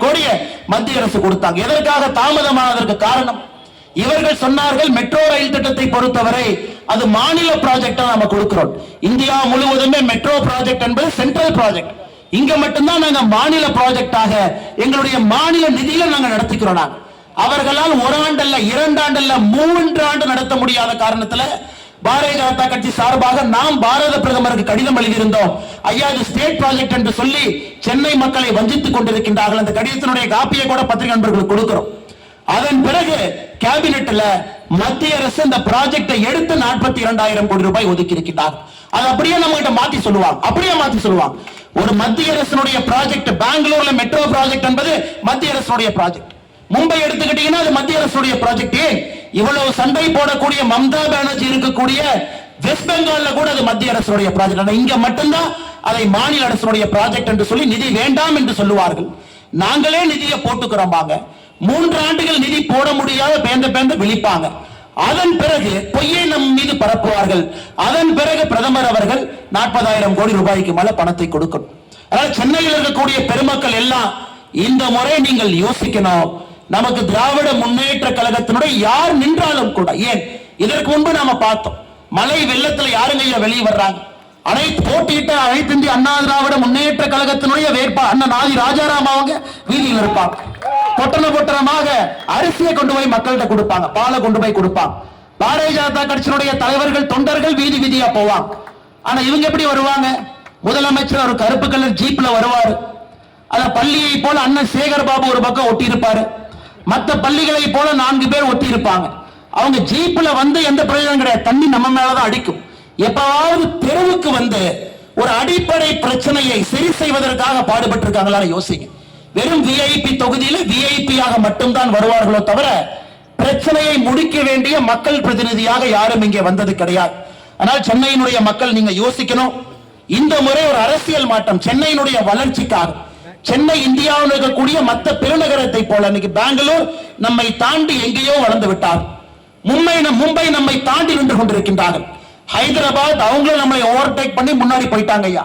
கோடியை மத்திய அரசு கொடுத்தாங்க. எதற்காக தாமதமானதற்கு காரணம், இவர்கள் சொன்னார்கள் மெட்ரோ ரயில் திட்டத்தை பொறுத்தவரை அது மாநில ப்ராஜெக்டா நாம கொடுக்கிறோம். இந்தியா முழுவதுமே மெட்ரோ ப்ராஜெக்ட் என்பது சென்ட்ரல் ப்ராஜெக்ட். இங்க மட்டும்தான் நாங்க மாநில ப்ராஜெக்டாக எங்களுடைய மாநில நிதியில நாங்க நடத்திக்கிறோம். அவர்களால் ஒரு ஆண்டல்ல, 2 ஆண்டல்ல, 3 ஆண்டு நடத்த முடியாத காரணத்துல பாரதிய ஜனதா கட்சி சார்பாக நாம் பாரத பிரதமருக்கு கடிதம் எழுதியிருந்தோம். ஐயா, இது ஸ்டேட் ப்ராஜெக்ட் என்று சொல்லி சென்னை மக்களை வஞ்சித்துக் கொண்டிருக்கின்றார்கள். அந்த கடிதத்தினுடைய காப்பியை கூட பத்திரிகை நண்பர்களுக்கு கொடுக்கிறோம். அதன் பிறகு கேபினெட்ல மத்திய அரசு இந்த ப்ராஜெக்டை எடுத்து 42,000 கோடி ரூபாய் ஒதுக்கி இருக்கிறார். அது அப்படியே நம்ம கிட்ட மாத்தி சொல்லுவாங்க. ஒரு மத்திய அரசுடைய ப்ராஜெக்ட், பெங்களூர்ல மெட்ரோ ப்ராஜெக்ட் என்பது மத்திய அரசுடைய ப்ராஜெக்ட். மும்பை எடுத்துக்கிட்டீங்கன்னா அது மத்திய அரசுடைய ப்ராஜெக்ட். இவ்வளவு சண்டை போடக்கூடிய மம்தா பானர்ஜி இருக்கக்கூடிய வெஸ்ட் பெங்கால்ல கூட அது மத்திய அரசுடைய ப்ராஜெக்ட். இங்க மட்டும்தான் அதை மாநில அரசுடைய ப்ராஜெக்ட் என்று சொல்லி நிதி வேண்டாம் என்று சொல்லுவார்கள். நாங்களே நிதியை போட்டுக்கிறோம். 3 ஆண்டுகள் நிதி போட முடியாத பேந்த விழிப்பாங்க. அதன் பிறகு பொய்யை நம் மீது பரப்புவார்கள். அதன் பிறகு பிரதமர் அவர்கள் 40,000 கோடி ரூபாய்க்கு மேல பணத்தை கொடுக்கணும். அதனால சென்னையில் இருக்கக்கூடிய பெருமக்கள் எல்லாம் இந்த முறை நீங்கள் யோசிக்கணும். நமக்கு திராவிட முன்னேற்ற கழகத்தினுடைய யார் நின்றாலும் கூட, ஏன் இதற்கு முன்பு நாம பார்த்தோம், மழை வெள்ளத்துல யாருங்க வெளியே வர்றாங்க? போட்டியிட்ட அனைத்து இந்திய அண்ணா திராவிட முன்னேற்ற கழகத்தினுடைய வேட்பாளர் அண்ணன் ஆதி ராஜாராம் அவங்க வீதியில் இருப்பாங்க. பொட்டணமாக அரிசியை கொண்டு போய் மக்கள்கிட்ட கொடுப்பாங்க, பாலை கொண்டு போய் கொடுப்பாங்க. பாரதிய ஜனதா கட்சியினுடைய தலைவர்கள், தொண்டர்கள் வீதி வீதியா போவாங்க. ஆனா இவங்க எப்படி வருவாங்க? முதலமைச்சர் ஒரு கருப்பு கலர் ஜீப்ல வருவாரு. அத பள்ளியை போல அண்ணன் சேகர் பாபு ஒரு பக்கம் ஒட்டி இருப்பாரு, மற்ற பள்ளிகளை போல 4 பேர் ஒட்டி இருப்பாங்க. அவங்க ஜீப்ல வந்து எந்த பிரயோஜனம் கிடையாது, தண்ணி நம்ம மேலதான் அடிக்கும். எப்பாவது தெருவுக்கு வந்து ஒரு அடிப்படை பிரச்சனையை சரி செய்வதற்காக பாடுபட்டு இருக்காங்களா யோசிங்க. வெறும் விஐபி தொகுதியில விஐபியாக மட்டும்தான் வருவார்களோ தவிர பிரச்சனையை முடிக்க வேண்டிய மக்கள் பிரதிநிதியாக யாரும் இங்கே வந்தது கிடையாது. ஆனால் சென்னையினுடைய மக்கள் நீங்க யோசிக்கணும். இந்த முறை ஒரு அரசியல் மாற்றம் சென்னையினுடைய வளர்ச்சிக்காக. சென்னை இந்தியாவில் இருக்கக்கூடிய மற்ற பெருநகரத்தை போல இன்னைக்கு பெங்களூர் நம்மை தாண்டி எங்கேயோ வளர்ந்து விட்டார். மும்பை நம்மை தாண்டி நின்று கொண்டிருக்கின்றார்கள். ஹைதராபாத் அவங்களும் நம்மளை ஓவர்டேக் பண்ணி முன்னாடி போயிட்டாங்க. ஐயா,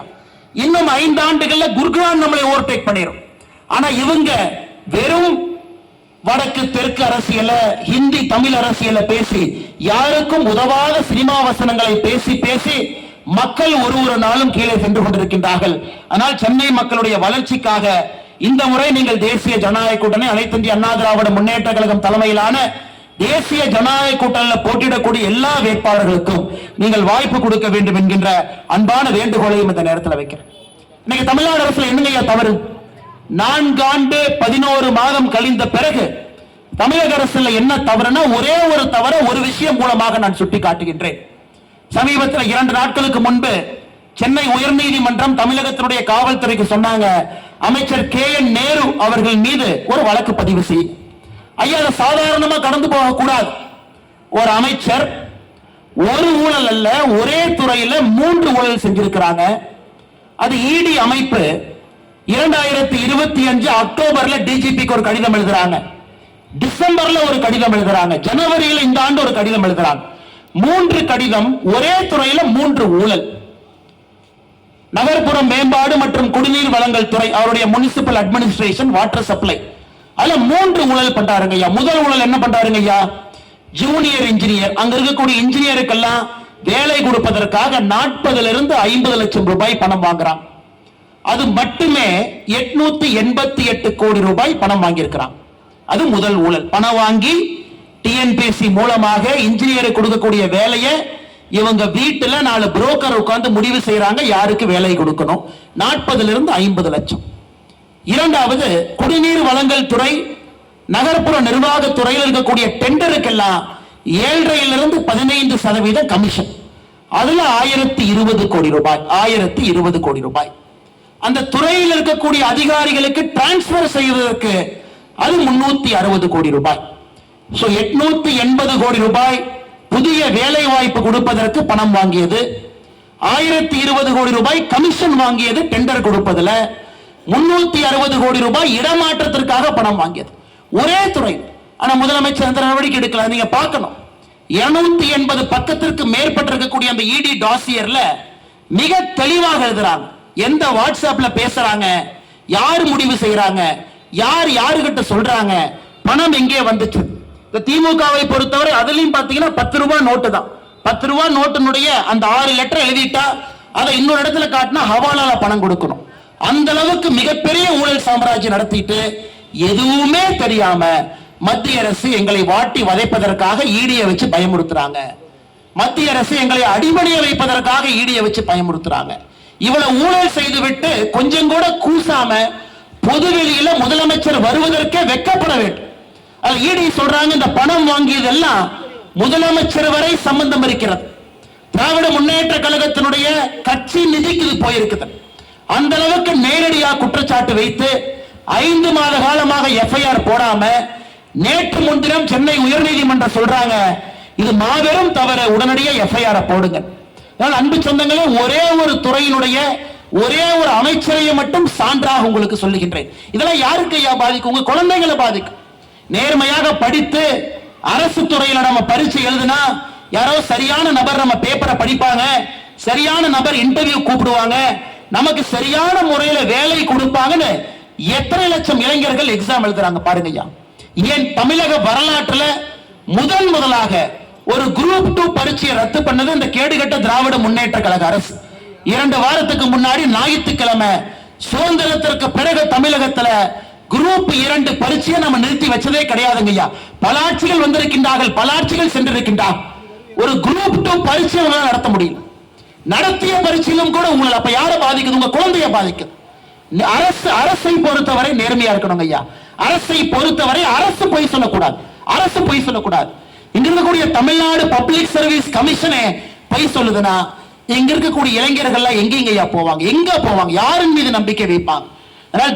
இன்னும் 5 ஆண்டுகள்ல குர்கான் நம்மளை ஓவர்டேக் பண்ணிடும். ஆனா இவங்க வெறும் வடக்கு தெற்கு அரசியல, ஹிந்தி தமிழ் அரசியல பேசி, யாருக்கும் உதவாத சினிமா வசனங்களை பேசி பேசி மக்கள் ஒரு நாளும் கீழே சென்று கொண்டிருக்கின்றார்கள். ஆனால் சென்னை மக்களுடைய வளர்ச்சிக்காக இந்த முறை நீங்கள் தேசிய ஜனநாயக கூட்டணி, அனைத்து இந்திய அண்ணா திராவிட முன்னேற்ற கழகம் தலைமையிலான தேசிய ஜனநாயக கூட்டணியில் போட்டியிடக்கூடிய எல்லா வேட்பாளர்களுக்கும் நீங்கள் வாய்ப்பு கொடுக்க வேண்டும் என்கின்ற அன்பான வேண்டுகோளையும் இந்த நேரத்தில் வைக்கிறேன். இன்னைக்கு தமிழ்நாடு அரசுல என்னங்க தவறு? 4 ஆண்டு 11 மாதம் கழிந்த பிறகு தமிழக அரசுல என்ன தவறுனா, ஒரே ஒரு தவற ஒரு விஷயம் மூலமாக நான் சுட்டி காட்டுகின்றேன். சமீபத்தில் 2 நாட்களுக்கு முன்பு சென்னை உயர்நீதிமன்றம் தமிழகத்தினுடைய காவல்துறைக்கு சொன்னாங்க, அமைச்சர் KN நேரு அவர்கள் மீது ஒரு வழக்கு பதிவு செய்யும். ஐயா, சாதாரணமா கடந்து போக கூடாது. ஒரு அமைச்சர் ஒரு ஊழல் அல்ல, ஒரே துறையில 3 ஊழல் செஞ்சிருக்கிறாங்க. அது இடி அமைப்பு 2025 அக்டோபர்ல டிஜிபிக்கு ஒரு கடிதம் எழுதுறாங்க, டிசம்பர்ல ஒரு கடிதம் எழுதுறாங்க, ஜனவரியில இந்த ஆண்டு ஒரு கடிதம் எழுதுறாங்க. 3 கடிதம், ஒரே துறையில 3 ஊழல். நகர்ப்புற மேம்பாடு மற்றும் குடிநீர் வழங்கல் துறை, அவருடைய முனிசிபல் அட்மினிஸ்ட்ரேஷன், வாட்டர் சப்ளை, அதுல 3 ஊழல் பண்றாருங்க ஐயா. முதல் ஊழல் என்ன பண்றாருங்க ஐயா? ஜூனியர் இன்ஜினியர், அங்க இருக்கக்கூடிய இன்ஜினியருக்கெல்லாம் வேலை கொடுப்பதற்காக 40 to 50 லட்சம் ரூபாய் பணம் வாங்குறான். அது மட்டுமே 888 கோடி ரூபாய் பணம் வாங்கியிருக்கிறான். அது முதல் ஊழல். பணம் வாங்கி டிஎன்பிஎஸ்சி மூலமாக இன்ஜினியர் கொடுக்கக்கூடிய வேலையை இவங்க வீட்டுல 4 புரோக்கர் உட்கார்ந்து முடிவு செய்யறாங்க யாருக்கு வேலை கொடுக்கணும். 40 to 50 லட்சம். இரண்டாவது, குடிநீர் வழங்கல் துறை, நகர்ப்புற நிர்வாக துறையில் இருக்கக்கூடிய டெண்டருக்கெல்லாம் 7.5 to 15% கமிஷன். அதுல 1020 கோடி ரூபாய், 1020 கோடி ரூபாய். அந்த துறையில் இருக்கக்கூடிய அதிகாரிகளுக்கு டிரான்ஸ்பர் செய்வதற்கு அது 360 கோடி ரூபாய். 880 கோடி ரூபாய் புதிய வேலை வாய்ப்பு கொடுப்பதற்கு பணம் வாங்கியது. 1020 கோடி ரூபாய் கமிஷன் வாங்கியது டெண்டர் கொடுப்பதுல. 360 கோடி ரூபாய் இடமாற்றத்திற்காக பணம் வாங்கியது ஒரே துறை. ஆனா முதலமைச்சர் அந்த நடவடிக்கை எடுக்கல. நீங்க பார்க்கணும், 280 பக்கத்திற்கு மேற்பட்டு இருக்கக்கூடிய அந்த இடி டாசியர்ல மிக தெளிவாக எழுதுறாங்க. எந்த வாட்ஸ்அப்ல பேசுறாங்க, யார் முடிவு செய்யறாங்க, யார் யாருகிட்ட சொல்றாங்க, பணம் எங்கே வந்துச்சு? திமுகவை பொறுத்தவரை அதுலயும் பாத்தீங்கன்னா 10 ரூபாய் நோட்டு தான். 10 ரூபாய் நோட்டினுடைய அந்த 6 லெட்டர் எழுதிட்டா அதை இன்னொரு இடத்துல காட்டினா ஹவாலால பணம் கொடுக்கணும். அந்த அளவுக்கு மிகப்பெரிய ஊழல் சாம்ராஜ்யம் நடத்திட்டு எதுவுமே தெரியாம மத்திய அரசு எங்களை வாட்டி வதைப்பதற்காக ஈடியை வச்சு பயமுறுத்துறாங்க. மத்திய அரசு எங்களை அடிபணிய வைப்பதற்காக ஈடியை வச்சு பயமுறுத்துறாங்க. இவ்வளவு ஊழல் செய்துவிட்டு கொஞ்சம் கூட கூசாம பொதுவெளியில முதலமைச்சர் வருவதற்கே வெட்கப்பட வேண்டும். ஈடி சொல்றாங்க இந்த பணம் வாங்கியதெல்லாம் முதலமைச்சர் வரை சம்பந்தம் இருக்கிறது. திராவிட முன்னேற்ற கழகத்தினுடைய கட்சி நிதிக்கு இது போயிருக்குது. அந்த அளவுக்கு நேரடியாக குற்றச்சாட்டு வைத்து 5 மாத காலமாக எஃப்ஐஆர் போடாம நேற்று முன்தினம் சென்னை உயர்நீதிமன்றம் சொல்றாங்க இது மாபெரும் தவறு, உடனடியாக எஃப்ஐஆர் போடுங்க. அன்பு சொந்தங்களே, ஒரே ஒரு துறையினுடைய ஒரே ஒரு அமைச்சரையை மட்டும் சான்றாக உங்களுக்கு சொல்லுகின்றேன். இதெல்லாம் யாருக்கு பாதிக்கும்? உங்க குழந்தைகளை பாதிக்கும். நேர்மையாக படித்து அரசு துறையில நம்ம பரீட்சை எழுதுனா யாரோ சரியான நபர் நம்ம பேப்பரை படிப்பாங்க, சரியான நபர் இன்டர்வியூ கூப்பிடுவாங்க, நமக்கு சரியான முறையில வேலை கொடுப்பாங்கன்னு எத்தனை லட்சம் இளைஞர்கள் எக்ஸாம் எழுதுறாங்க பாருங்க ஐயா. ஏன் தமிழக வரலாற்றுல முதலாக ஒரு குரூப் 2 பரீட்சையை ரத்து பண்ணது இந்த கேடுகட்ட திராவிட முன்னேற்ற கழக அரசு. 2 வாரத்துக்கு முன்னாடி ஞாயிற்றுக்கிழமை சுதந்திரத்திற்கு பிறகு தமிழகத்துல குரூப் 2 பரீட்சையை நம்ம நிறுத்தி வச்சதே கிடையாதுங்க ஐயா. பல ஆட்சிகள் வந்திருக்கின்றார்கள், பல ஆட்சிகள் சென்றிருக்கின்றார். ஒரு குரூப் 2 பரீட்சை நடத்த முடியும். நடத்திய பரீட்சையிலும் கூட உங்களை அப்ப யாரை பாதிக்குது? உங்க குழந்தைய பாதிக்குது. அரசை பொறுத்தவரை நேர்மையா இருக்கணும் ஐயா. அரசை பொறுத்தவரை அரசு பொய் சொல்லக்கூடாது, அரசு பொய் சொல்லக்கூடாது. இங்க இருக்கக்கூடிய தமிழ்நாடு பப்ளிக் சர்வீஸ் கமிஷனே பொய் சொல்லுதுன்னா இங்க இருக்கக்கூடிய இளைஞர்கள் எங்க போவாங்க? எங்க போவாங்க? யாரின் மீது நம்பிக்கை வைப்பாங்க?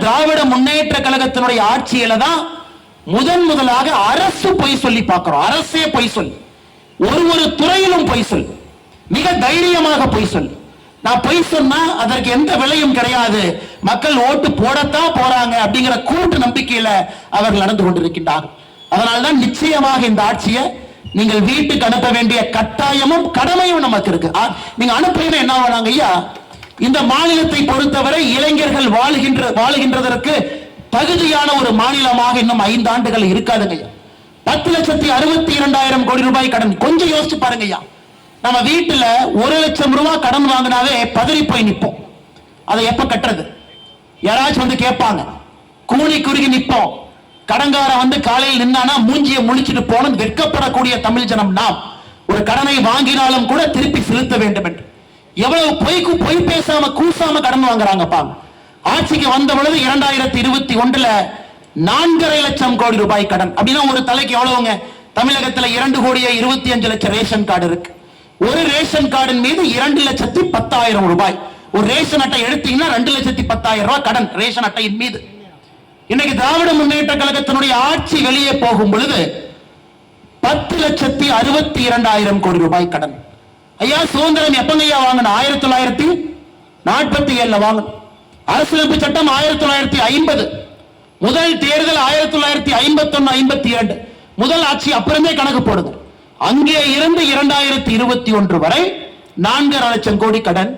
திராவிட முன்னேற்ற கழகத்தினுடைய ஆட்சியில தான் முதலாக அரசு பொய் சொல்லி பார்க்கிறோம். அரசே பொய் சொல்லி ஒரு துறையிலும் பொய் சொல்லி மிக தைரியமாக பொய் சொல்லி, நான் பொய் சொன்னா அதற்கு எந்த விலையும் கிடையாது, மக்கள் ஓட்டு போடத்தான் போறாங்க அப்படிங்கிற கூட்டு நம்பிக்கையில அவர்கள் நடந்து கொண்டிருக்கின்றார்கள். அதனால்தான் நிச்சயமாக இந்த ஆட்சியை நீங்கள் வீட்டுக்கு அனுப்ப வேண்டிய கட்டாயமும் கடமையும் நமக்கு இருக்கு. நீங்க அனுப்புறீங்க என்ன ஆனாங்க ஐயா? இந்த மாநிலத்தை பொறுத்தவரை இளைஞர்கள் வாழுகின்றதற்கு தகுதியான ஒரு மாநிலமாக இன்னும் 5 ஆண்டுகள் இருக்காதுங்க ஐயா. 10,62,000 கோடி ரூபாய் கடன். கொஞ்சம் யோசிச்சு பாருங்க ஐயா. நம்ம வீட்டுல 1 லட்சம் ரூபாய் கடன் வாங்கினாவே பதறி போய் நிற்போம். அதை எப்ப கட்டுறது? யாராச்சும் வந்து கேட்பாங்க, கூலி குறுகி நிற்போம். கடங்கார வந்து காலையில் நின்னானா மூஞ்சிய முழிச்சிட்டு போன வெட்கப்படக்கூடிய தமிழ் ஜனம் நாம். ஒரு கடனை வாங்கினாலும் கூட திருப்பி செலுத்த வேண்டும் என்று எவ்வளவு பொய் பேசாம கூசாம கடன் வாங்குறாங்கப்பா. ஆட்சிக்கு வந்த பொழுது 2021 4.5 லட்சம் கோடி ரூபாய் கடன். அப்படின்னா ஒரு தலைக்கு எவ்வளவுங்க? தமிழகத்துல 2,25,00,000 ரேஷன் கார்டு இருக்கு. ஒரு ரேஷன் கார்டின் மீது 2,10,000 ரூபாய். ஒரு ரேஷன் அட்டை எடுத்தீங்கன்னா 2,10,000 ரூபாய் கடன் ரேஷன் அட்டையின் மீது. இன்னைக்கு திராவிட முன்னேற்ற கழகத்தினுடைய ஆட்சி வெளியே போகும் பொழுது 10,62,000 கோடி ரூபாய் கடன். ஐயா, சுதந்திரம் எப்பங்க ஐயா வாங்கணும்? 1947 வாங்கணும். அரசியலமைப்பு சட்டம் 1950. முதல் தேர்தல் 1951-52. முதல் ஆட்சி அப்புறமே கணக்கு போடுது. அங்கே இருந்து 2021 வரை 4.5 லட்சம் கோடி கடன்.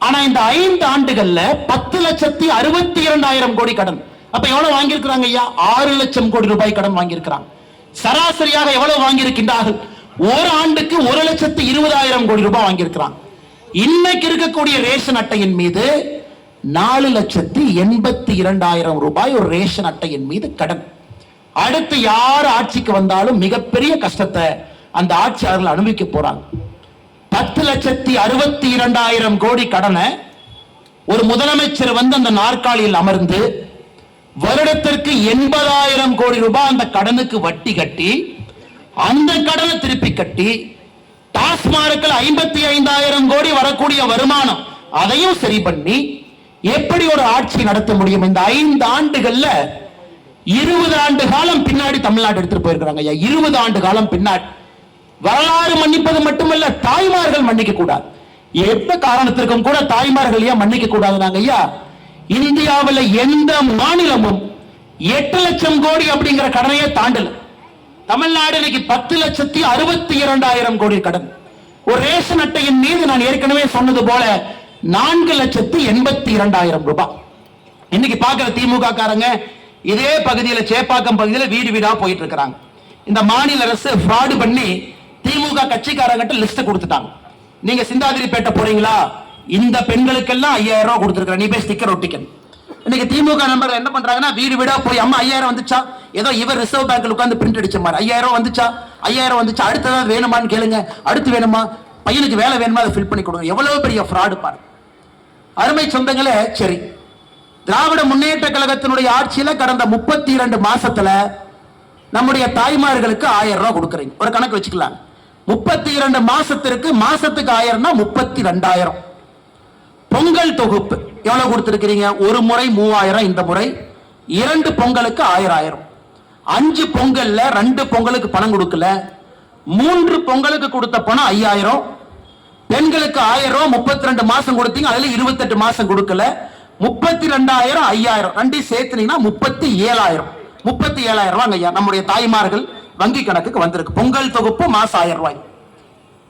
ஆனா இந்த 5 ஆண்டுகள்ல 10,62,000 கோடி கடன். அப்ப எவ்வளவு வாங்கியிருக்கிறாங்க ஐயா? 6 லட்சம் கோடி ரூபாய் கடன் வாங்கியிருக்கிறாங்க. சராசரியாக எவ்வளவு வாங்கியிருக்கின்றார்கள்? ஒரு ஆண்டுக்கு 1,20,000 கோடி ரூபாய் வாங்கியிருக்கிறாங்க. இன்னைக்கு இருக்கக்கூடிய ரேஷன் அட்டையின் மீது 4,82,000 ரூபாய் ஒரு ரேஷன் அட்டையின் மீது கடன். அடுத்து யார் ஆட்சிக்கு வந்தாலும் மிகப்பெரிய கஷ்டத்தை அந்த ஆட்சியாளர்கள் அனுபவிக்க போறாங்க. 10,62,000 கோடி கடனை ஒரு முதலமைச்சர் வந்து அந்த நாற்காலியில் அமர்ந்து வருடத்திற்கு 80,000 கோடி ரூபாய் அந்த கடனுக்கு வட்டி கட்டி அந்த கடனை திருப்பி கட்டி டாஸ்மார்க்கில் 55,000 கோடி வரக்கூடிய வருமானம் அதையும் சரி பண்ணி எப்படி ஒரு ஆட்சி நடத்த முடியும்? இந்த 5 ஆண்டுகள்ல 20 ஆண்டு காலம் பின்னாடி தமிழ்நாடு எடுத்துட்டு போயிருக்கிறாங்க ஐயா. 20 ஆண்டு காலம் பின்னாடி. வரலாறு மன்னிப்பது மட்டுமல்ல, தாய்மார்கள் மன்னிக்க கூடாது. எந்த காரணத்திற்கும் கூட தாய்மார்கள் ஏன் மன்னிக்க கூடாதுனாங்க ஐயா? இந்தியாவில் எந்த மாநிலமும் 8 லட்சம் கோடி அப்படிங்கிற கடனையே தாண்டல. தமிழ்நாடு இன்னைக்கு 10,62,000 கோடி கடன். ஒரு ரேஷன் அட்டையின் மீது நான் ஏற்கனவே சொன்னது போல 4,82,000 ரூபாய். இன்னைக்கு பாக்குற திமுக காரங்க இதே பகுதியில் சேப்பாக்கம் பகுதியில் வீடு வீடா போயிட்டு இருக்கிறாங்க. இந்த மாநில அரசு ஃப்ராடு பண்ணி திமுக கட்சிக்காரங்கிட்ட லிஸ்ட் கொடுத்துட்டாங்க. நீங்க சிந்தாதிரிப்பேட்டை போறீங்களா, இந்த பெண்களுக்கெல்லாம் 5000 ரூபாய் கொடுத்துருக்க, நீ போய் ஸ்டிக்கர் ஒட்டிக்கணும். இன்னைக்கு திமுக நண்பர்கள் என்ன பண்றாங்கன்னா, வீடு வீடா போய் அம்மா 5000 வந்துச்சா, ஏதோ இவர் ரிசர்வ் பேங்க்ல உட்கார்ந்து பிரிண்ட் அடிச்ச மாதிரி 5000 வந்துச்சா, 5000 வந்துச்சா, அடுத்ததாவது வேணுமான்னு கேளுங்க, அடுத்து வேணுமா, பையனுக்கு வேலை வேணுமா, அதை ஃபில் பண்ணி கொடுங்க. எவ்வளவு பெரிய ஃப்ராடு பாரு. அருமை சொந்தங்களே, சரி, திராவிட முன்னேற்ற கழகத்தினுடைய ஆட்சியில கடந்த 32 மாசத்துல நம்முடைய தாய்மார்களுக்கு 1000 ரூபாய் கொடுக்குறீங்க. ஒரு கணக்கு வச்சுக்கலாம். 32 மாசத்திற்கு மாசத்துக்கு 1000 32,000. பொங்கல் தொகுப்பு எவ்வளவு கொடுத்திருக்கிறீங்க? ஒரு முறை 3000, இந்த முறை 2 பொங்கலுக்கு 1000. 5 பொங்கல்ல 2 பொங்கலுக்கு பணம் கொடுக்கல, 3 பொங்கலுக்கு கொடுத்த பணம் 5000. பெண்களுக்கு 1000 ரூபாய் 32 மாசம் கொடுத்தீங்க, அதுல 28 மாசம் கொடுக்கல. 32,000 5000 ரெண்டையும் சேர்த்துனீங்கன்னா 37,000. 37,000 ரூபாய் ஐயா நம்முடைய தாய்மார்கள் வங்கி கணக்குக்கு வந்திருக்கு. பொங்கல் தொகுப்பு மாசம் 1000 ரூபாய்.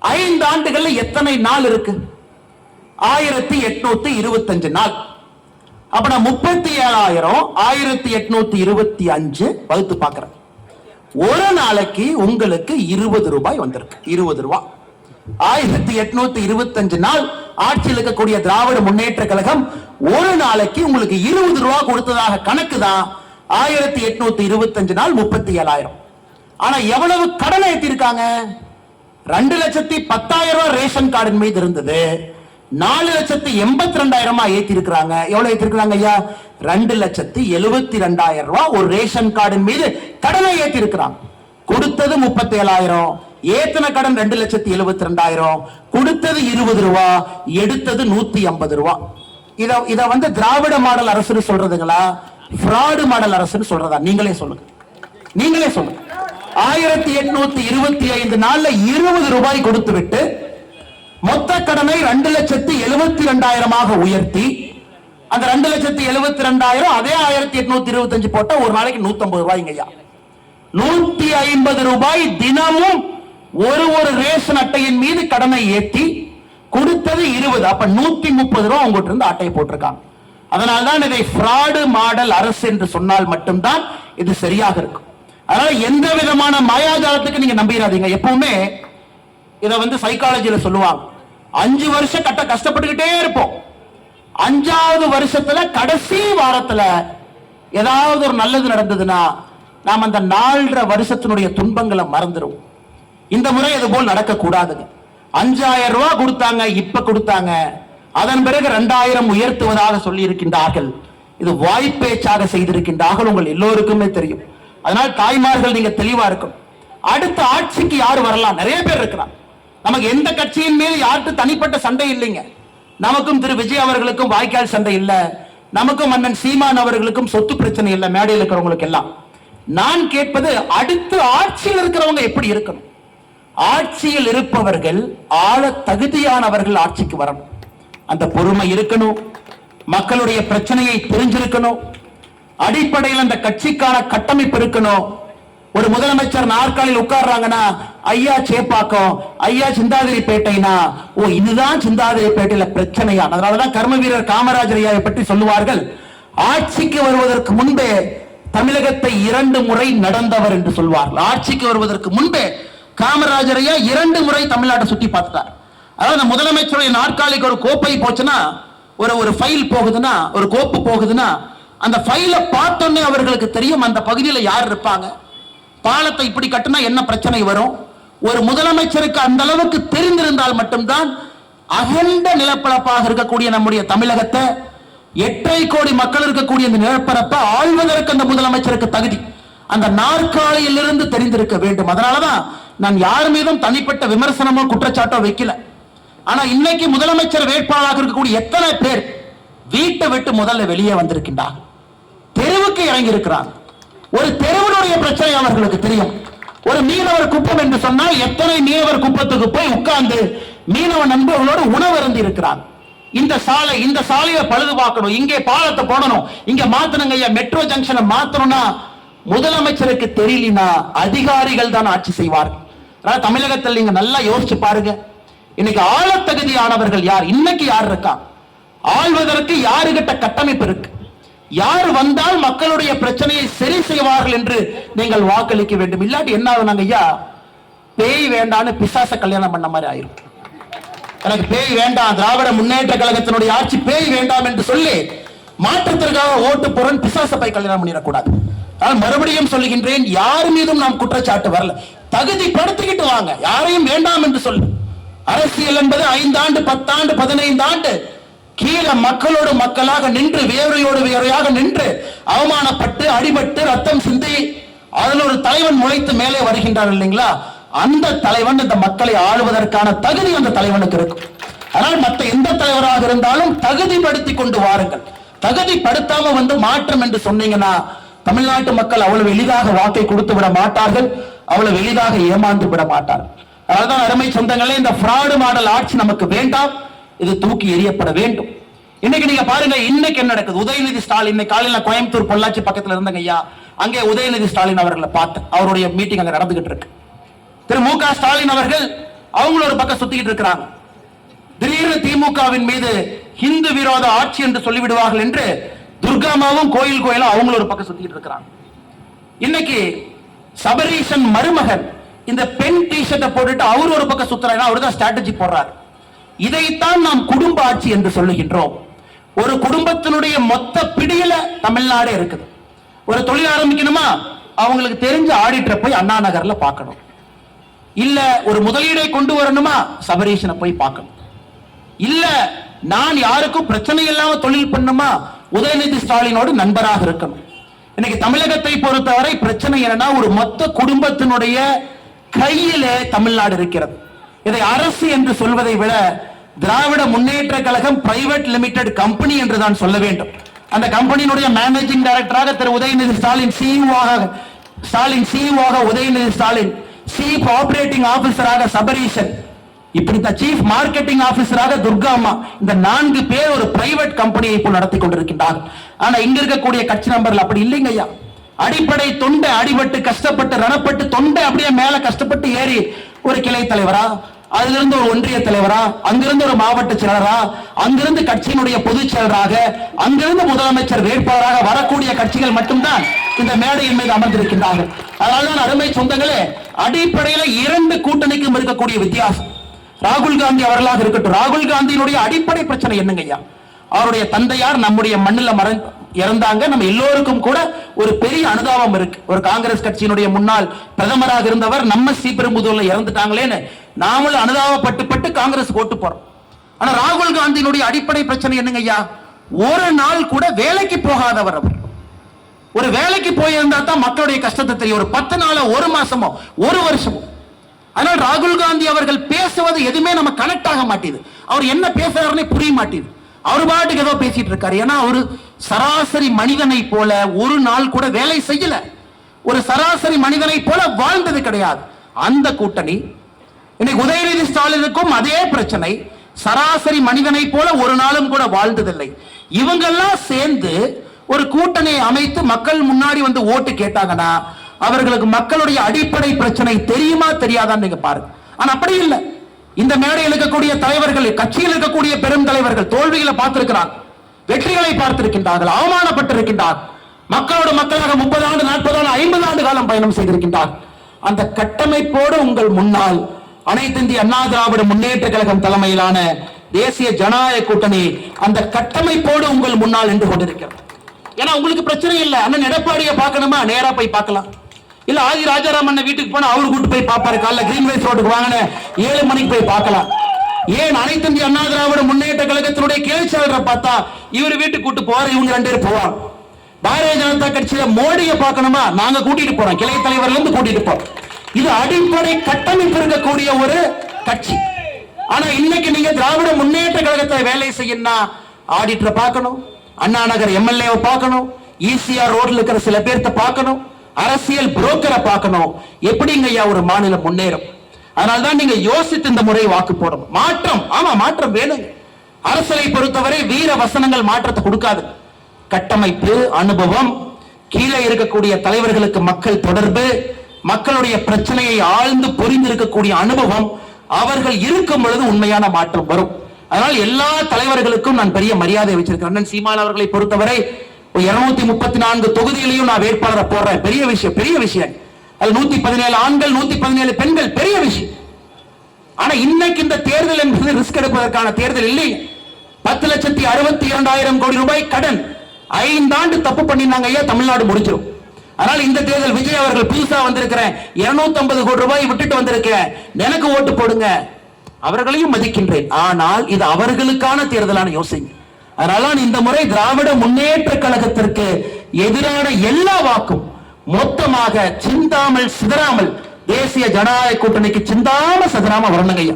5 ஆண்டுகள்ல எத்தனை நாள் இருக்கு? 1825 நாள். அப்ப நான் 37,000 1825 வகுத்து பார்க்கிறேன். ஒரு நாளைக்கு உங்களுக்கு 20 ரூபாய் வந்திருக்கு. 20 ரூபாய். 1825 நாள் ஆட்சியில் இருக்கக்கூடிய திராவிட முன்னேற்ற கழகம் ஒரு நாளைக்கு உங்களுக்கு 20 ரூபாய் கொடுத்ததாக கணக்கு தான். 1825 நாள் 37,000. ஆனா எவ்வளவு கடனை ஏற்றிருக்காங்க? 2,10,000 ரூபாய் ரேஷன் கார்டின் மீது இருந்தது, 4,82,000 ஏத்தி இருக்கிறாங்க. எவ்வளவு ஏற்றிருக்காங்க ஐயா? 2,72,000 ரூபாய் ஒரு ரேஷன் கார்டின் மீது கடனை ஏற்றி இருக்கிறாங்க. கொடுத்தது 37,000, ஏத்தன கடன் 2,72,000, கொடுத்தது 20 ரூபாய், எடுத்தது 150 ரூபாய். இத வந்து திராவிட மாடல் அரசு சொல்றதுங்களா, ஃப்ராடு மாடல் அரசு சொல்றதா? நீங்களே சொல்லுங்க, நீங்களே சொல்லுங்க. 1825 நாள்ல 20 ரூபாய் கொடுத்து விட்டு மொத்த கடனை 2,72,000 உயர்த்தி, அந்த 2,72,000 அதே 1825 போட்டா ஒரு நாளைக்கு 150 ரூபாய்ங்க ஐயா. 150 ரூபாய் தினமும் ஒரு ரேஷன் அட்டையின் மீது கடனை ஏற்றி கொடுத்தது 20. அப்ப 130 ரூபாய் உங்ககிட்ட இருந்து அட்டையை போட்டிருக்காங்க. அதனால்தான் இதை ஃப்ராடு மாடல் அரசு என்று சொன்னால் மட்டும்தான் இது சரியாக இருக்கும். அதனால எந்த விதமான மாயாஜாலத்துக்கு நீங்க நம்பிடாதீங்க. எப்பவுமே இத வந்து சைக்காலஜில சொல்லுவாங்க, 5 வருஷம் கஷ்டப்பட்டுக்கிட்டே இருப்போம், 5வது வருஷத்துல கடைசி வாரத்துல ஏதாவது ஒரு நல்லது நடந்ததுன்னா நாம் அந்த 4.5 வருஷத்தினுடைய துன்பங்களை மறந்துடுவோம். இந்த முறை இது போல் நடக்க கூடாதுங்க. 5,000 ரூபாய் கொடுத்தாங்க, இப்ப கொடுத்தாங்க, அதன் பிறகு 2,000 உயர்த்துவதாக சொல்லி இருக்கின்றார்கள். இது வாய்ப்பேச்சாக செய்திருக்கின்றார்கள், உங்கள் எல்லோருக்குமே தெரியும். அதனால் தாய்மார்கள் நீங்க தெளிவா இருக்கும். அடுத்த ஆட்சிக்கு யார் வரலாம்? நிறைய பேர் இருக்கிறாங்க. நமக்கு எந்த கட்சியின் மீது யாருக்கு தனிப்பட்ட சண்டை இல்லைங்க. நமக்கும் திரு விஜய் அவர்களுக்கும் வாய்க்கால் சண்டை இல்ல, நமக்கும் அண்ணன் சீமான் அவர்களுக்கும் சொத்து பிரச்சனை இல்ல, மேடையில் இருக்கிறவங்களுக்கு எல்லாம். நான் கேட்பது, அடுத்து ஆட்சியில் இருக்கிறவங்க எப்படி இருக்கணும்? ஆட்சியில் இருப்பவர்கள் ஆள தகுதியானவர்கள் ஆட்சிக்கு வரணும். அந்த பொறுமை இருக்கணும், மக்களுடைய பிரச்சனையை தெரிஞ்சிருக்கணும், அடிப்படையில் அந்த கட்சிக்கான கட்டமைப்பு இருக்கணும். ஒரு முதலமைச்சர் நாற்காலில் உட்கார்றாங்கன்னா, ஐயா சேப்பாக்கம், ஐயா சிந்தாதிரிப்பேட்டைனா, ஓ இதுதான் சிந்தாதிரிப்பேட்டையில பிரச்சனையா? அதனாலதான் கர்ம வீரர் காமராஜர் ஐயாவை பற்றி சொல்லுவார்கள், ஆட்சிக்கு வருவதற்கு முன்பே தமிழகத்தை 2 முறை நடந்தவர் என்று சொல்வார்கள். ஆட்சிக்கு வருவதற்கு முன்பே காமராஜர் ஐயா 2 முறை தமிழ்நாட்டை சுற்றி பார்த்துட்டார். அதாவது முதலமைச்சருடைய நாற்காலிக்கு ஒரு கோப்பை போச்சுன்னா, ஒரு ஃபைல் போகுதுன்னா, ஒரு கோப்பு போகுதுன்னா, அந்த ஃபைல பார்த்தோன்னே அவர்களுக்கு தெரியும் அந்த பகுதியில் யார் இருப்பாங்க, பாலத்தை இப்படி கட்டினா என்ன பிரச்சனை வரும். ஒரு முதலமைச்சருக்கு அந்த அளவுக்கு தெரிந்திருந்தால் மட்டும்தான் அகண்ட நிலப்பரப்பாக இருக்கக்கூடிய நம்முடைய தமிழகத்தை, 8.5 கோடி மக்கள் இருக்கக்கூடிய இந்த நிலப்பரப்பை ஆள்வதற்கு அந்த முதலமைச்சருக்கு தகுதி அந்த நாற்காலியில் இருந்து தெரிந்திருக்க வேண்டும். அதனாலதான் நான் யார் மீதும் தனிப்பட்ட விமர்சனமோ குற்றச்சாட்டோ வைக்கல. ஆனா இன்னைக்கு முதலமைச்சர் வேட்பாளராக இருக்கக்கூடிய எத்தனை பேர் வீட்டை விட்டு முதல்ல வெளியே வந்திருக்கின்றார், தெருவுக்கு இறங்கி இருக்கிறார். ஒரு தெருவனுடைய பிரச்சனை அவர்களுக்கு தெரியும். ஒரு மீனவர் குப்பம் என்று சொன்னால் எத்தனை மீனவர் குப்பத்துக்கு போய் உட்கார்ந்து மீனவ நண்பர்களோடு உணவு அருந்தி இருக்கிறார். இந்த சாலையை பழுது பார்க்கணும், இங்கே பாலத்தை போடணும், இங்க மாத்தணுங்க ஐயா, மெட்ரோ ஜங்ஷனை மாத்தணும்னா முதலமைச்சருக்கு தெரியலனா அதிகாரிகள் தான் ஆட்சி செய்வார்கள். தமிழகத்தில் நீங்க நல்லா யோசிச்சு பாருங்க, இன்னைக்கு ஆள தகுதியானவர்கள் யார்? இன்னைக்கு யார் இருக்கா? ஆள்வதற்கு யாருகிட்ட கட்டமைப்பு இருக்கு? யார் வந்தால் மக்களுடைய பிரச்சனையை சரி செய்வார்கள் என்று நீங்கள் வாக்களிக்க வேண்டும். இல்லாட்டி என்ன ஆகுனாங்க ஐயா, பேய் வேண்டான்னு பிசாச கல்யாணம் பண்ண மாதிரி ஆயிரும். எனக்கு பேய் வேண்டாம், திராவிட முன்னேற்ற கழகத்தினுடைய ஆட்சி பேய் வேண்டாம் என்று சொல்லி மாற்றத்திற்காக ஓட்டு போறேன் பிசாச போய் கல்யாணம் பண்ணிடக்கூடாது. மறுபடியும் சொல்லுகின்றேன், யார் மீதும் நாம் குற்றச்சாட்டு வரல, தகுதிப்படுத்திக்கிட்டு வாங்க, யாரையும் வேண்டாம் என்று சொல்லு. அரசியல் என்பது 5 ஆண்டு 10 ஆண்டு 15 ஆண்டு கீழே மக்களோடு மக்களாக நின்று வேறையோடு வேறையாக நின்று அவமானப்பட்டு அடிபட்டு ரத்தம் சிந்தி அதில் ஒரு தலைவன் முளைத்து மேலே வருகின்றான் இல்லைங்களா, அந்த தலைவன் இந்த மக்களை ஆளுவதற்கான தகுதி அந்த தலைவனுக்கு இருக்கும். ஆனால் மற்ற எந்த தலைவராக இருந்தாலும் தகுதிப்படுத்தி கொண்டு வாருங்கள். தகுதிப்படுத்தாம வந்து மாற்றம் என்று சொன்னீங்கன்னா தமிழ்நாட்டு மக்கள் அவ்வளவு எளிதாக வாக்கை கொடுத்து விட மாட்டார்கள், அவ்வளவு எளிதாக ஏமாந்து விட மாட்டார்கள். அதனால்தான் அருமை சொந்தங்களே, இந்த ஃப்ராடு மாடல் ஆட்சி நமக்கு வேண்டாம், இது தூக்கி எறியப்பட வேண்டும். இன்னைக்கு நீங்க பாருங்க, இன்னைக்கு என்ன நடக்குது. உதயநிதி ஸ்டாலின் இன்னைக்கு காலையில கோயம்புத்தூர் பொள்ளாச்சி பக்கத்துல இருந்தாங்க ஐயா, அங்கே உதயநிதி ஸ்டாலின் அவர்களை பார்த்தேன். அவருடைய மீட்டிங் அங்க நடந்துகிட்டு இருக்கு. திரு மு க ஸ்டாலின் அவர்கள் அவங்கள ஒரு பக்கம் சுத்திக்கிட்டு இருக்கிறாங்க. திடீர்னு திமுகவின் மீது ஹிந்து விரோத ஆட்சி என்று சொல்லிவிடுவார்கள் என்று துர்காமாவும் கோயிலும் அவங்கள ஒரு பக்கம் சுத்திக்கிட்டு இருக்கிறாங்க. இன்னைக்கு சபரீசன் மருமகன் இந்த பெண் டி-ஷர்ட்டை போட்டுட்டு அவர் ஒரு பக்கம் சுத்துறாரு, அவர்தான் ஸ்ட்ராட்டஜி போடுறாரு. இதைத்தான் நாம் குடும்ப ஆட்சி என்று சொல்லுகின்றோம். ஒரு குடும்பத்தினுடைய மொத்த பிடியில தமிழ்நாடு இருக்குது. ஒரு தொழில் ஆரம்பிக்கணுமா, அவங்களுக்கு தெரிஞ்ச ஆடிட்டரை போய் அண்ணா நகர்ல பார்க்கணும். இல்ல ஒரு முதலீடை கொண்டு வரணுமா, சபரீசனை போய் பார்க்கணும். இல்ல நான் யாருக்கும் பிரச்சனை இல்லாம தொழில் பண்ணுமா, உதயநிதி ஸ்டாலினோடு நண்பராக இருக்கணும். இன்னைக்கு தமிழகத்தை பொறுத்தவரை பிரச்சனை என்னன்னா, ஒரு மொத்த குடும்பத்தினுடைய கையிலே தமிழ்நாடு இருக்கிறது. இதை அரசு என்று சொல்வதை விட Dravida Munnetra Kazhagam private limited company என்று தான் சொல்ல வேண்டும். அந்த கம்பெனியினுடைய மேனேஜிங் டைரக்டராக Thiru Udhayanidhi Stalin, CEO Udhayanidhi Stalin, chief operating ஆபீசராக சபரீசன், இப்படித்தான் சீஃப் மார்க்கெட்டிங் ஆபீசராக துர்காமா, இந்த 4 பேர் ஒரு பிரைவேட் கம்பெனியை இப்போ நடத்தி கொண்டிருக்கின்றார்கள். ஆனா இங்க இருக்கக்கூடிய கட்சி நம்பர்கள் அப்படி இல்லைங்க ஐயா. அடிப்படை தொண்டை அடிபட்டு கஷ்டப்பட்டு ரணப்பட்டு தொண்டை அப்படியே மேல கஷ்டப்பட்டு ஏறி ஒரு கிளை தலைவரா, அதிலிருந்து ஒரு ஒன்றிய தலைவரா, அங்கிருந்து ஒரு மாவட்ட செயலரா, அங்கிருந்து கட்சியினுடைய பொதுச் செயலராக, அங்கிருந்து முதலமைச்சர் வேட்பாளராக வரக்கூடிய கட்சிகள் மட்டும்தான் இந்த மேடையின் மீது அமர்ந்திருக்கின்றார்கள். அதனால்தான் அருமை சொந்தங்களே, அடிப்படையில 2 கூட்டணிக்கும் இருக்கக்கூடிய வித்தியாசம். ராகுல் காந்தி அவர்களாக இருக்கட்டும், ராகுல் காந்தியினுடைய அடிப்படை பிரச்சனை என்னங்க ஐயா, அவருடைய தந்தையார் நம்முடைய மண்ணில் இறந்தாங்க. நம்ம எல்லோருக்கும் கூட ஒரு பெரிய அனுதாபம் இருக்கு. ஒரு காங்கிரஸ் கட்சியினுடைய முன்னாள் பிரதமராக இருந்தவர் நம்ம ஸ்ரீபெரும்புதூர்ல இறந்துட்டாங்களேன்னு நாமளும் அனுதாபப்பட்டு காங்கிரஸ் ஓட்டு போறோம். ஆனா ராகுல் காந்தியினுடைய அடிப்படை பிரச்சனை என்னங்க ஐயா, ஒரு நாள் கூட வேலைக்கு போகாதவர் அவர். ஒரு வேலைக்கு போயிருந்தா தான் மக்களுடைய கஷ்டத்தை தெரியும். ஒரு 10 நாளோ, ஒரு மாசமோ, ஒரு வருஷமோ. ஆனால் ராகுல் காந்தி அவர்கள் பேசுவது எதுவுமே நம்ம கனெக்ட் ஆக மாட்டேது. அவர் என்ன பேசுறாருன்னே புரிய மாட்டேது. அவர் பாட்டுக்கு ஏதோ பேசிட்டு இருக்காரு. ஏன்னா ஒரு சராசரி மனிதனை போல ஒரு நாள் கூட வேலை செய்யல, ஒரு சராசரி மனிதனை போல வாழ்ந்தது கிடையாது. அந்த கூட்டணி இன்னைக்கு உதயநிதி ஸ்டாலினுக்கும் அதே பிரச்சனை, சராசரி மனிதனை போல ஒரு நாளும் கூட வாழ்ந்ததில்லை. இவங்கெல்லாம் சேர்ந்து ஒரு கூட்டணியை அமைத்து மக்கள் முன்னாடி வந்து ஓட்டு கேட்டாங்கன்னா அவர்களுக்கு மக்களுடைய அடிப்படை பிரச்சனை தெரியுமா தெரியாதான்னு நீங்க பாருங்க. ஆனா அப்படி இல்லை. இந்த மேடையில் இருக்கக்கூடிய தலைவர்கள், கட்சியில் இருக்கக்கூடிய பெரும் தலைவர்கள் தோல்விகளை பார்த்திருக்கிறார், வெற்றிகளை பார்த்திருக்கின்றார்கள், அவமானப்பட்டிருக்கின்றார். மக்களோட மக்களாக 30 ஆண்டு 40 ஆண்டு 50 ஆண்டு காலம் பயணம் செய்திருக்கின்றார். அந்த கட்டமைப்போடு உங்கள் முன்னால் அனைத்து இந்திய அண்ணா திராவிட முன்னேற்ற கழகம் தலைமையிலான தேசிய ஜனநாயக கூட்டணி அந்த கட்டமைப்போடு உங்கள் முன்னால் நின்று கொண்டிருக்கிறது. ஏன்னா உங்களுக்கு பிரச்சனை இல்லை. அண்ணன் எடப்பாடியை பார்க்கணுமா, நேரா போய் பார்க்கலாம். இல்ல ஆதி ராஜாராமன் வீட்டுக்கு போனா அவரு கூட்டு போய் பார்ப்பாரு. காலைல கிரீன்வேஸ் ரோடுக்கு வாங்கின 7 மணிக்கு போய் பார்க்கலாம். ஏன் அனைத்து இந்திய அண்ணா திராவிட முன்னேற்ற கழகத்தினுடைய கிளைச்சலரை பார்த்தா இவர் வீட்டுக்கு கூட்டு போவார், இவங்க 2 பேரும் போவாங்க. பாரதிய ஜனதா கட்சியில மோடியை பார்க்கணுமா, நாங்க கூட்டிட்டு போறோம், கிளை தலைவர்ல இருந்து கூட்டிட்டு போறோம். இது அடிப்படை கட்டமைப்பு இருக்கக்கூடிய ஒரு கட்சி. ஆனா இன்னைக்கு நீங்க திராவிட முன்னேற்ற கழகத்தை வேலை செய்யணும்னா ஆடிட்டரை பார்க்கணும், அண்ணா நகர் எம்எல்ஏவை பார்க்கணும், ஈசிஆர் ரோட்ல இருக்கிற சில பேர்த்த பார்க்கணும், அரசியல் புரோக்கரை பார்க்கணும். எப்படிங்க ஐயா ஒரு மாநிலம் முன்னேறும்? அதனால்தான் நீங்க யோசித்து இந்த முறை வாக்கு போடணும். மாற்றம், ஆமா மாற்றம் வேணும். அரசியலை பொறுத்தவரை வீர வசனங்கள் மாற்றத்தை கொடுக்காது. கட்டமைப்பு, அனுபவம், கீழே இருக்கக்கூடிய தலைவர்களுக்கு மக்கள் தொடர்பு, மக்களுடைய பிரச்சனையை ஆழ்ந்து புரிந்து இருக்கக்கூடிய அனுபவம், அவர்கள் இருக்கும் பொழுது உண்மையான மாற்றம் வரும். அதனால் எல்லா தலைவர்களுக்கும் நான் பெரிய மரியாதை வச்சிருக்கிறேன். அண்ணன் சீமான் அவர்களை பொறுத்தவரை 234 தொகுதியிலையும் நான் வேட்பாளரை போடுறேன். பெரிய விஷயம், பெரிய விஷயம். அது 117 ஆண்கள் 117 பெண்கள், பெரிய விஷயம். ஆனா இன்னைக்கு இந்த தேர்தல் என்பது ரிஸ்க் எடுப்பதற்கான தேர்தல் இல்லை. 10,62,000 கோடி ரூபாய் கடன் 5 ஆண்டு தப்பு பண்ணினாங்க ஐயா, தமிழ்நாடு முடிச்சிடும். அதனால இந்த தேர்தல் விஜய் அவர்கள் புதுசா வந்திருக்கிறேன், 250 கோடி ரூபாய் விட்டுட்டு வந்திருக்கேன், எனக்கு ஓட்டு போடுங்க, அவர்களையும் மதிக்கின்றேன். ஆனால் இது அவர்களுக்கான தேர்தலான யோசிங்க. அதனால இந்த முறை திராவிட முன்னேற்ற கழகத்திற்கு எதிரான எல்லா வாக்கும் மொத்தமாக சிந்தாமல் சிதறாமல் தேசிய ஜனநாயக கூட்டணிக்கு சிந்தாம சிதறாம வரணுங்க ஐயா.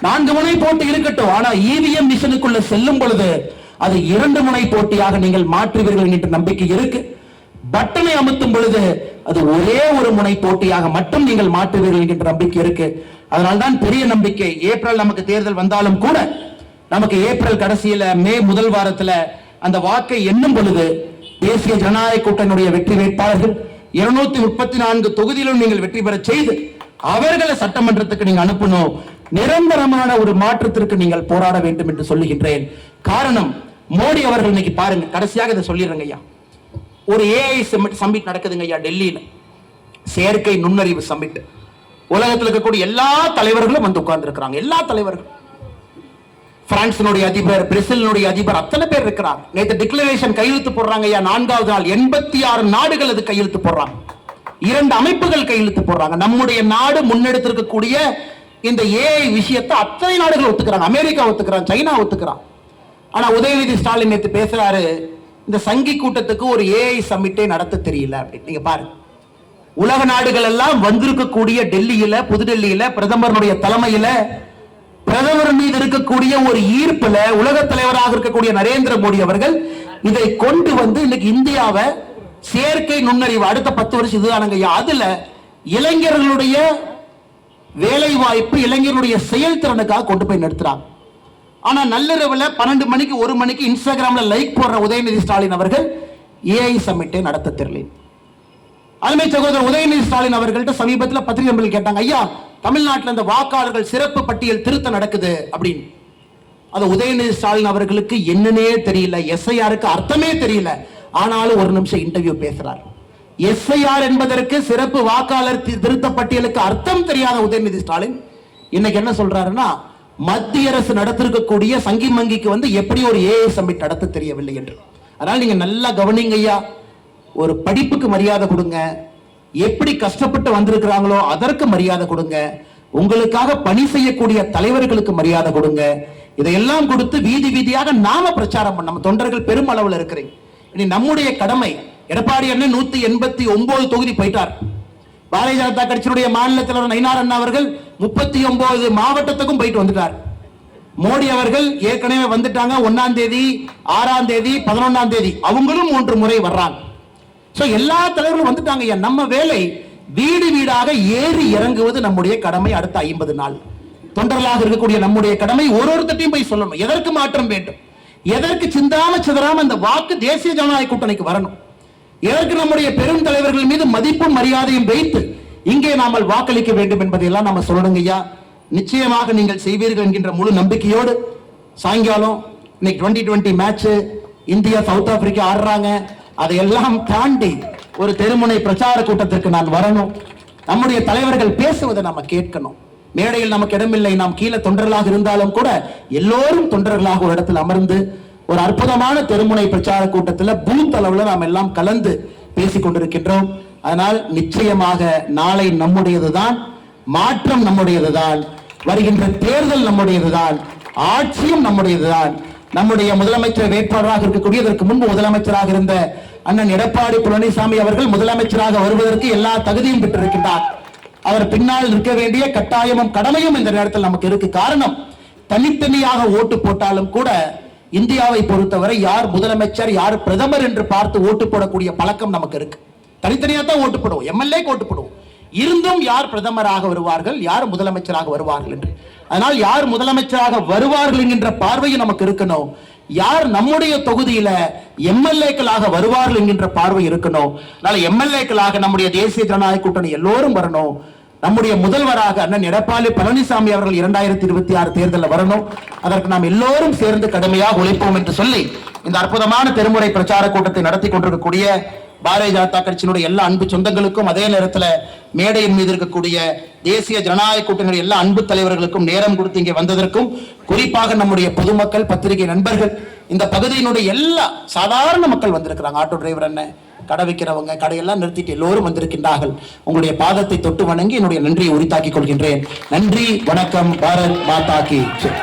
4 முனை போட்டி இருக்கட்டும், ஆனா இவிஎம் மிஷனுக்குள்ள செல்லும் பொழுது அது 2 முனை போட்டியாக நீங்கள் மாற்றுவீர்கள் என்ற நம்பிக்கை இருக்கு. பட்டனை அமுத்தும் பொழுது அது ஒரே ஒரு முனை போட்டியாக மட்டும் நீங்கள் மாற்றுவீர்கள் என்கின்ற நம்பிக்கை இருக்கு. அதனால்தான் பெரிய நம்பிக்கை. ஏப்ரல் நமக்கு தேர்தல் வந்தாலும் கூட நமக்கு ஏப்ரல் கடைசியில மே முதல் வாரத்துல அந்த வாக்கை எண்ணும் பொழுது தேசிய ஜனநாயக கூட்டணியுடைய வெற்றி வேட்பாளர்கள் 234 தொகுதியிலும் நீங்கள் வெற்றி பெற செய்து அவர்களை சட்டமன்றத்துக்கு நீங்க அனுப்பணும். நிரந்தரமான ஒரு மாற்றத்திற்கு நீங்கள் போராட வேண்டும் என்று சொல்லுகின்றேன். காரணம், மோடி அவர்கள் இன்னைக்கு பாருங்க, கடைசியாக இதை சொல்லிடுறேங்க ஐயா. ஒரு ஏஐ சம்மிட் நடக்குதுங்க ஐயா டெல்லியில, செயற்கை நுண்ணறிவு சம்மிட். உலகத்தில் இருக்கக்கூடிய எல்லா தலைவர்களும் வந்து உட்கார்ந்து இருக்கிறாங்க. எல்லா தலைவர்களும், பிரான்சினுடைய அதிபர், பிரேசிலினுடைய அதிபர், அத்தனை பேர் இருக்கிறாங்க. நேற்று டிக்ளரேஷன் கையெழுத்து போடுறாங்க ஐயா. 4வது நாள் 86 நாடுகள் அது கையெழுத்து போடுறாங்க. 2 அமைப்புகள் கையெழுத்து போடுறாங்க. நம்முடைய நாடு முன்னெடுத்திருக்கக்கூடிய இந்த ஏஐ விஷயத்தை அத்தனை நாடுகள் ஒத்துக்கிறாங்க. அமெரிக்கா ஒத்துக்கிறான், சைனா ஒத்துக்கிறான். ஆனா உதயநிதி ஸ்டாலின் நேற்று பேசுறாரு, இந்த சங்கி கூட்டத்துக்கு ஒரு ஏஐ சம்மிட்டே நடத்த தெரியல அப்படின்னு. நீங்க பாருங்க, உலக நாடுகள் எல்லாம் வந்திருக்கக்கூடிய டெல்லியில, புதுடெல்லியில பிரதமருடைய தலைமையில, பிரதமர் மீது இருக்கக்கூடிய ஒரு ஈர்ப்புல உலக தலைவராக இருக்கக்கூடிய நரேந்திர மோடி அவர்கள் இதை கொண்டு வந்து இன்னைக்கு இந்தியாவை செயற்கை நுண்ணறிவு அடுத்த 10 வருஷம் இதுதானுங்க. அதுல இளைஞர்களுடைய வேலை வாய்ப்பு, இளைஞர்களுடைய செயல்திறனுக்காக கொண்டு போய் நிறுத்துறாங்க. ஆனா நள்ளிரவுல 12 மணிக்கு 1 மணிக்கு இன்ஸ்டாகிராம்ல லைக் போடுற உதயநிதி ஸ்டாலின் அவர்கள் ஏஐ சம்மிட்டை நடத்த தெரியல. அருமை சகோதரர் உதயநிதி ஸ்டாலின் அவர்கள்ட்ட சமீபத்தில் பத்திரிகை நண்பர்கள் கேட்டாங்க, ஐயா தமிழ்நாட்டில் இந்த வாக்காளர்கள் சிறப்பு பட்டியல் திருத்தம் நடக்குது அப்படின்னு. அது உதயநிதி ஸ்டாலின் அவர்களுக்கு என்னன்னே தெரியல, எஸ்ஐஆருக்கு அர்த்தமே தெரியல. ஆனாலும் ஒரு நிமிஷம் இன்டர்வியூ பேசுறார். எஸ்ஐஆர் என்பதற்கு, சிறப்பு வாக்காளர் திருத்த பட்டியலுக்கு அர்த்தம் தெரியாத உதயநிதி ஸ்டாலின் இன்னைக்கு என்ன சொல்றாருன்னா, மத்திய அரசு நடத்திருக்கக்கூடிய சங்கி மங்கிக்கு வந்து எப்படி ஒரு ஏஐ சம்மிட் நடத்த தெரியவில்லை என்று. அதனால நீங்க நல்லா கவனிங்க ஐயா. ஒரு படிப்புக்கு மரியாதை கொடுங்க, எப்படி கஷ்டப்பட்டு வந்திருக்கிறாங்களோ அதற்கு மரியாதை கொடுங்க, உங்களுக்காக பணி செய்யக்கூடிய தலைவர்களுக்கு மரியாதை கொடுங்க. இதையெல்லாம் கொடுத்து வீதி வீதியாக நாம பிரச்சாரம் பண்ண, நம்ம தொண்டர்கள் பெரும் அளவில் இருக்கிறீங்க. இனி நம்முடைய கடமை, எடப்பாடி அண்ணன் 189 தொகுதி போயிட்டார். பாரதிய ஜனதா கட்சியினுடைய மாநில தலைவர் நயினார் அண்ணா அவர்கள் 39 மாவட்டத்துக்கும் போயிட்டு வந்துட்டார். மோடி அவர்கள் ஏற்கனவே வந்துட்டாங்க. 1ஆம் தேதி, 6ஆம் தேதி, 11ஆம் தேதி அவங்களும் 3 முறை வர்றாங்க. எல்லா தலைவர்களும் வந்துட்டாங்க. நம்ம வேலை வீடு வீடாக ஏறி இறங்குவது நம்முடைய கடமை. அடுத்த 50 நாள் தொண்டர்களாக இருக்கக்கூடிய நம்முடைய கடமை ஒருத்தட்டையும் போய் சொல்லணும், எதற்கு மாற்றம் வேண்டும், எதற்கு சிந்தாம சிதறாம இந்த வாக்கு தேசிய ஜனநாயக கூட்டணிக்கு வரணும், எதற்கு நம்முடைய பெரும் தலைவர்கள் மீது மதிப்பும் மரியாதையும் வைத்து இங்கே நாமல் வாக்களிக்க வேண்டும் என்பதையெல்லாம் நம்ம சொல்லணுங்க ஐயா. நிச்சயமாக நீங்கள் செய்வீர்கள் என்கின்ற முழு நம்பிக்கையோடு சாயங்காலம் இன்னைக்கு 2020 மேட்ச், இந்தியா சவுத் ஆப்பிரிக்கா ஆடுறாங்க. அதையெல்லாம் தாண்டி ஒரு தெருமுனை பிரச்சார கூட்டத்திற்கு நான் வரணும். நம்முடைய தலைவர்கள் பேசுவதை நம்ம கேட்கணும். மேடையில் நமக்கு இடமில்லை, நாம் கீழே தொண்டர்களாக இருந்தாலும் கூட எல்லோரும் தொண்டர்களாக ஒரு இடத்தில் அமர்ந்து ஒரு அற்புதமான தெருமுனை பிரச்சார கூட்டத்தில் பூத் அளவுல நாம் எல்லாம் கலந்து பேசிக் கொண்டிருக்கின்றோம். அதனால் நிச்சயமாக நாளை நம்முடையதுதான், மாற்றம் நம்முடையதுதான், வருகின்ற தேர்தல் நம்முடையதுதான், ஆட்சியும் நம்முடையதுதான். நம்முடைய முதலமைச்சர் வேட்பாளராக இருக்கக்கூடிய, இதற்கு முன்பு முதலமைச்சராக இருந்த அண்ணன் எடப்பாடி பழனிசாமி அவர்கள் முதலமைச்சராக வருவதற்கு எல்லா தகுதியும் பெற்றிருக்கின்றார். அவர் பின்னால் நிற்க வேண்டிய கட்டாயமும் கடமையும் இந்த நேரத்தில் நமக்கு இருக்கு. காரணம், தனித்தனியாக ஓட்டு போட்டாலும் கூட இந்தியாவை பொறுத்தவரை யார் முதலமைச்சர் யார் பிரதமர் என்று பார்த்து ஓட்டு போடக்கூடிய பழக்கம் நமக்கு இருக்கு. தனித்தனியாக தான் ஓட்டு போடுவோம், எம்எல்ஏ ஓட்டு போடுவோம். இருந்தும் யார் பிரதமராக வருவார்கள், யார் முதலமைச்சராக வருவார்கள் என்று. அதனால் யார் முதலமைச்சராக வருவார்கள் என்கின்ற பார்வையும் நமக்கு இருக்கணும். யார் நம்முடைய தொகுதியில எம்எல்ஏக்களாக வருவார்கள் என்கின்ற பார்வை இருக்கணும். அதனால எம்எல்ஏக்களாக நம்முடைய தேசிய ஜனநாயக கூட்டணி எல்லோரும் வரணும். நம்முடைய முதல்வராக அண்ணன் எடப்பாடி பழனிசாமி அவர்கள் 2026 தேர்தலில் வரணும். அதற்கு நாம் எல்லோரும் சேர்ந்து கடுமையாக உழைப்போம் என்று சொல்லி இந்த அற்புதமான தெருமுறை பிரச்சார கூட்டத்தை நடத்தி கொண்டிருக்கக்கூடிய பாரதிய ஜனதா கட்சியினுடைய எல்லா அன்பு சொந்தங்களுக்கும், அதே நேரத்தில் மேடையின் மீது இருக்கக்கூடிய தேசிய ஜனநாயக கூட்டணியுடைய எல்லா அன்பு தலைவர்களுக்கும் நேரம் கொடுத்து இங்கே வந்ததற்கும், குறிப்பாக நம்முடைய பொதுமக்கள், பத்திரிகை நண்பர்கள், இந்த பகுதியினுடைய எல்லா சாதாரண மக்கள் வந்திருக்கிறாங்க. ஆட்டோ டிரைவர் அண்ணன், கடை வைக்கிறவங்க, கடையெல்லாம் நிறுத்திட்டு எல்லோரும் வந்திருக்கின்றார்கள். உங்களுடைய பாதத்தை தொட்டு வணங்கி என்னுடைய நன்றியை உரித்தாக்கிக் கொள்கின்றேன். நன்றி, வணக்கம். பாரத் மாதா கி ஜெய்.